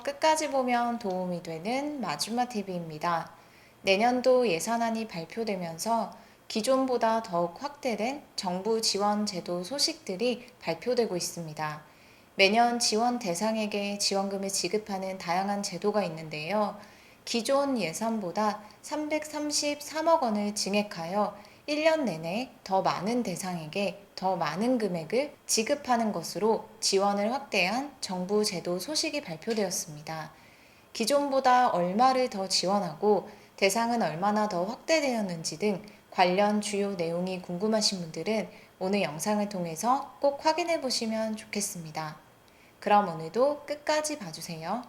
끝까지 보면 도움이 되는 마주마TV입니다. 내년도 예산안이 발표되면서 기존보다 더욱 확대된 정부 지원 제도 소식들이 발표되고 있습니다. 매년 지원 대상에게 지원금을 지급하는 다양한 제도가 있는데요. 기존 예산보다 333억 원을 증액하여 1년 내내 더 많은 대상에게 더 많은 금액을 지급하는 것으로 지원을 확대한 정부 제도 소식이 발표되었습니다. 기존보다 얼마를 더 지원하고 대상은 얼마나 더 확대되었는지 등 관련 주요 내용이 궁금하신 분들은 오늘 영상을 통해서 꼭 확인해 보시면 좋겠습니다. 그럼 오늘도 끝까지 봐주세요.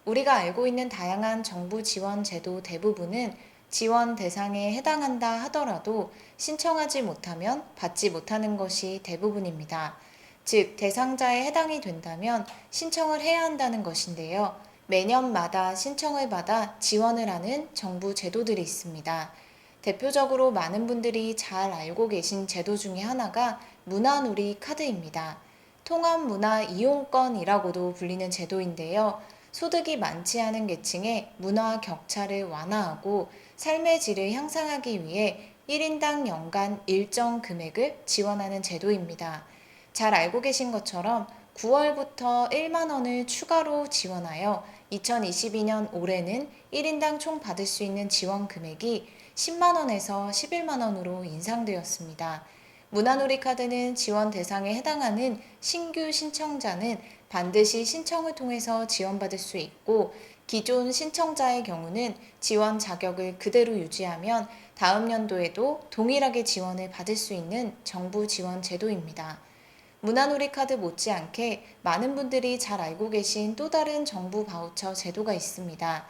우리가 알고 있는 다양한 정부 지원 제도 대부분은 지원 대상에 해당한다 하더라도 신청하지 못하면 받지 못하는 것이 대부분입니다. 즉, 대상자에 해당이 된다면 신청을 해야 한다는 것인데요. 매년마다 신청을 받아 지원을 하는 정부 제도들이 있습니다. 대표적으로 많은 분들이 잘 알고 계신 제도 중에 하나가 문화놀이 카드입니다. 통합문화 이용권이라고도 불리는 제도인데요. 소득이 많지 않은 계층의 문화 격차를 완화하고 삶의 질을 향상하기 위해 1인당 연간 일정 금액을 지원하는 제도입니다. 잘 알고 계신 것처럼 9월부터 1만 원을 추가로 지원하여 2022년 올해는 1인당 총 받을 수 있는 지원 금액이 10만 원에서 11만 원으로 인상되었습니다. 문화놀이 카드는 지원 대상에 해당하는 신규 신청자는 반드시 신청을 통해서 지원받을 수 있고, 기존 신청자의 경우는 지원 자격을 그대로 유지하면 다음 연도에도 동일하게 지원을 받을 수 있는 정부 지원 제도입니다. 문화놀이 카드 못지않게 많은 분들이 잘 알고 계신 또 다른 정부 바우처 제도가 있습니다.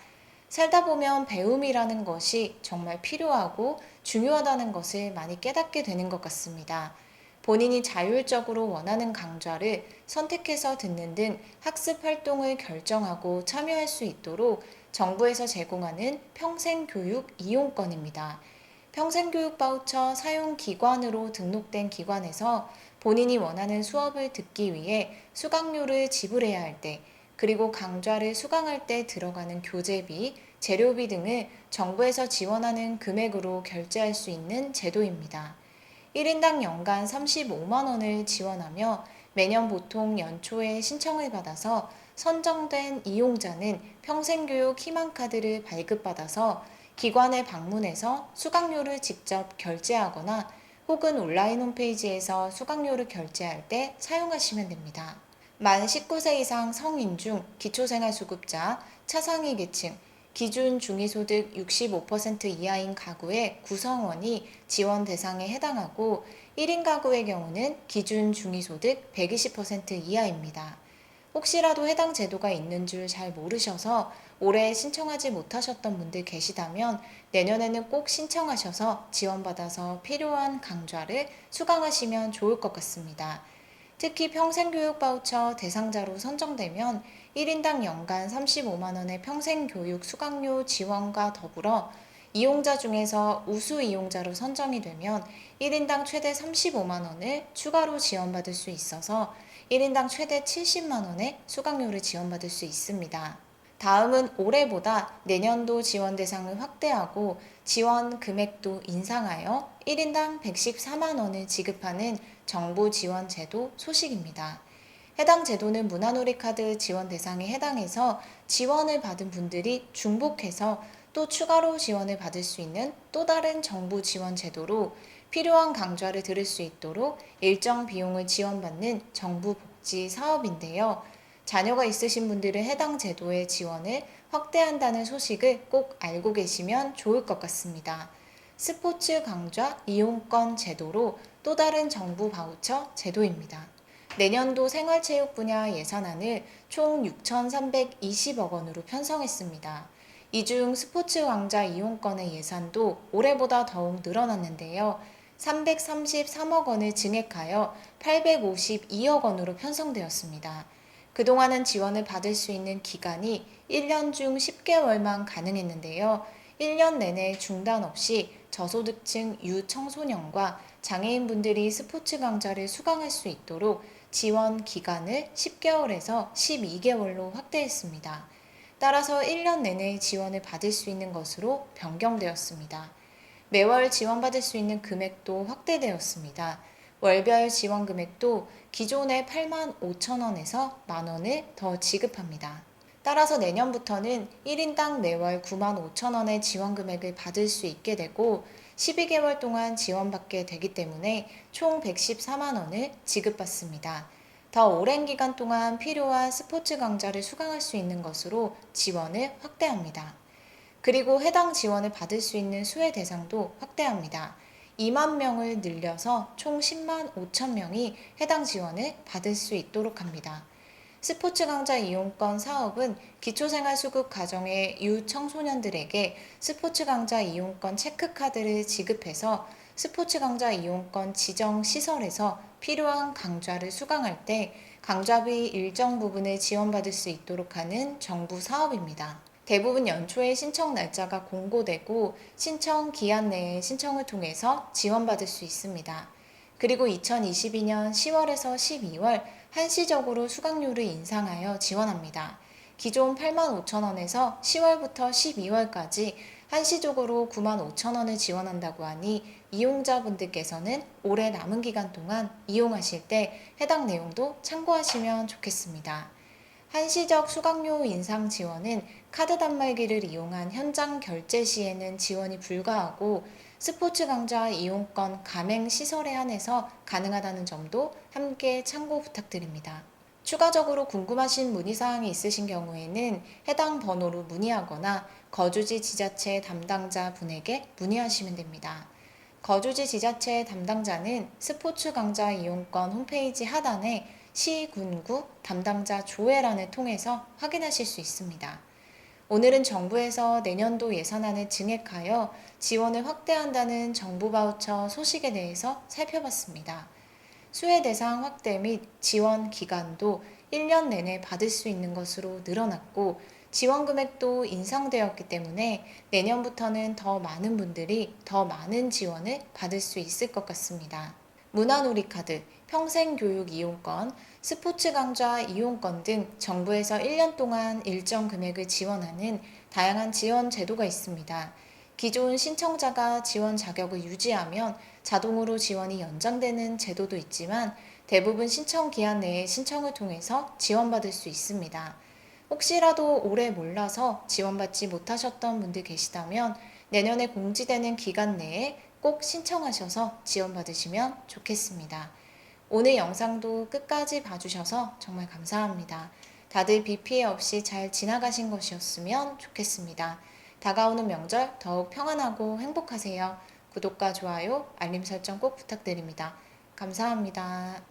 살다 보면 배움이라는 것이 정말 필요하고 중요하다는 것을 많이 깨닫게 되는 것 같습니다. 본인이 자율적으로 원하는 강좌를 선택해서 듣는 등 학습 활동을 결정하고 참여할 수 있도록 정부에서 제공하는 평생교육 이용권입니다. 평생교육 바우처 사용 기관으로 등록된 기관에서 본인이 원하는 수업을 듣기 위해 수강료를 지불해야 할 때, 그리고 강좌를 수강할 때 들어가는 교재비, 재료비 등을 정부에서 지원하는 금액으로 결제할 수 있는 제도입니다. 1인당 연간 35만 원을 지원하며 매년 보통 연초에 신청을 받아서 선정된 이용자는 평생교육 희망카드를 발급받아서 기관에 방문해서 수강료를 직접 결제하거나 혹은 온라인 홈페이지에서 수강료를 결제할 때 사용하시면 됩니다. 만 19세 이상 성인 중 기초생활수급자, 차상위 계층, 기준 중위소득 65% 이하인 가구의 구성원이 지원 대상에 해당하고 1인 가구의 경우는 기준 중위소득 120% 이하입니다. 혹시라도 해당 제도가 있는 줄 잘 모르셔서 올해 신청하지 못하셨던 분들 계시다면 내년에는 꼭 신청하셔서 지원받아서 필요한 강좌를 수강하시면 좋을 것 같습니다. 특히 평생교육 바우처 대상자로 선정되면 1인당 연간 35만 원의 평생교육 수강료 지원과 더불어 이용자 중에서 우수 이용자로 선정이 되면 1인당 최대 35만 원을 추가로 지원받을 수 있어서 1인당 최대 70만 원의 수강료를 지원받을 수 있습니다. 다음은 올해보다 내년도 지원 대상을 확대하고 지원 금액도 인상하여 1인당 114만 원을 지급하는 정부 지원 제도 소식입니다. 해당 제도는 문화놀이 카드 지원 대상에 해당해서 지원을 받은 분들이 중복해서 또 추가로 지원을 받을 수 있는 또 다른 정부 지원 제도로 필요한 강좌를 들을 수 있도록 일정 비용을 지원받는 정부 복지 사업인데요. 자녀가 있으신 분들은 해당 제도의 지원을 확대한다는 소식을 꼭 알고 계시면 좋을 것 같습니다. 스포츠 강좌 이용권 제도로 또 다른 정부 바우처 제도입니다. 내년도 생활체육 분야 예산안을 총 6,320억 원으로 편성했습니다. 이 중 스포츠 왕자 이용권의 예산도 올해보다 더욱 늘어났는데요. 333억 원을 증액하여 852억 원으로 편성되었습니다. 그동안은 지원을 받을 수 있는 기간이 1년 중 10개월만 가능했는데요. 1년 내내 중단 없이 저소득층 유청소년과 장애인분들이 스포츠 강좌를 수강할 수 있도록 지원 기간을 10개월에서 12개월로 확대했습니다. 따라서 1년 내내 지원을 받을 수 있는 것으로 변경되었습니다. 매월 지원받을 수 있는 금액도 확대되었습니다. 월별 지원 금액도 기존의 8만 5천 원에서 만 원을 더 지급합니다. 따라서 내년부터는 1인당 매월 9만 5천 원의 지원 금액을 받을 수 있게 되고 12개월 동안 지원받게 되기 때문에 총 114만 원을 지급받습니다. 더 오랜 기간 동안 필요한 스포츠 강좌를 수강할 수 있는 것으로 지원을 확대합니다. 그리고 해당 지원을 받을 수 있는 수혜 대상도 확대합니다. 2만 명을 늘려서 총 10만 5천 명이 해당 지원을 받을 수 있도록 합니다. 스포츠 강좌 이용권 사업은 기초생활수급 가정의 유청소년들에게 스포츠 강좌 이용권 체크카드를 지급해서 스포츠 강좌 이용권 지정 시설에서 필요한 강좌를 수강할 때 강좌비 일정 부분을 지원받을 수 있도록 하는 정부 사업입니다. 대부분 연초에 신청 날짜가 공고되고 신청 기한 내에 신청을 통해서 지원받을 수 있습니다. 그리고 2022년 10월에서 12월 한시적으로 수강료를 인상하여 지원합니다. 기존 8만 5천 원에서 10월부터 12월까지 한시적으로 9만 5천 원을 지원한다고 하니 이용자분들께서는 올해 남은 기간 동안 이용하실 때 해당 내용도 참고하시면 좋겠습니다. 한시적 수강료 인상 지원은 카드 단말기를 이용한 현장 결제 시에는 지원이 불가하고 스포츠 강좌 이용권 가맹 시설에 한해서 가능하다는 점도 함께 참고 부탁드립니다. 추가적으로 궁금하신 문의사항이 있으신 경우에는 해당 번호로 문의하거나 거주지 지자체 담당자 분에게 문의하시면 됩니다. 거주지 지자체 담당자는 스포츠 강좌 이용권 홈페이지 하단에 시군구 담당자 조회란을 통해서 확인하실 수 있습니다. 오늘은 정부에서 내년도 예산안을 증액하여 지원을 확대한다는 정부 바우처 소식에 대해서 살펴봤습니다. 수혜 대상 확대 및 지원 기간도 1년 내내 받을 수 있는 것으로 늘어났고 지원 금액도 인상되었기 때문에 내년부터는 더 많은 분들이 더 많은 지원을 받을 수 있을 것 같습니다. 문화놀이카드, 평생교육 이용권, 스포츠 강좌 이용권 등 정부에서 1년 동안 일정 금액을 지원하는 다양한 지원 제도가 있습니다. 기존 신청자가 지원 자격을 유지하면 자동으로 지원이 연장되는 제도도 있지만 대부분 신청 기한 내에 신청을 통해서 지원받을 수 있습니다. 혹시라도 올해 몰라서 지원받지 못하셨던 분들 계시다면 내년에 공지되는 기간 내에 꼭 신청하셔서 지원받으시면 좋겠습니다. 오늘 영상도 끝까지 봐주셔서 정말 감사합니다. 다들 비 피해 없이 잘 지나가신 것이었으면 좋겠습니다. 다가오는 명절 더욱 평안하고 행복하세요. 구독과 좋아요, 알림 설정 꼭 부탁드립니다. 감사합니다.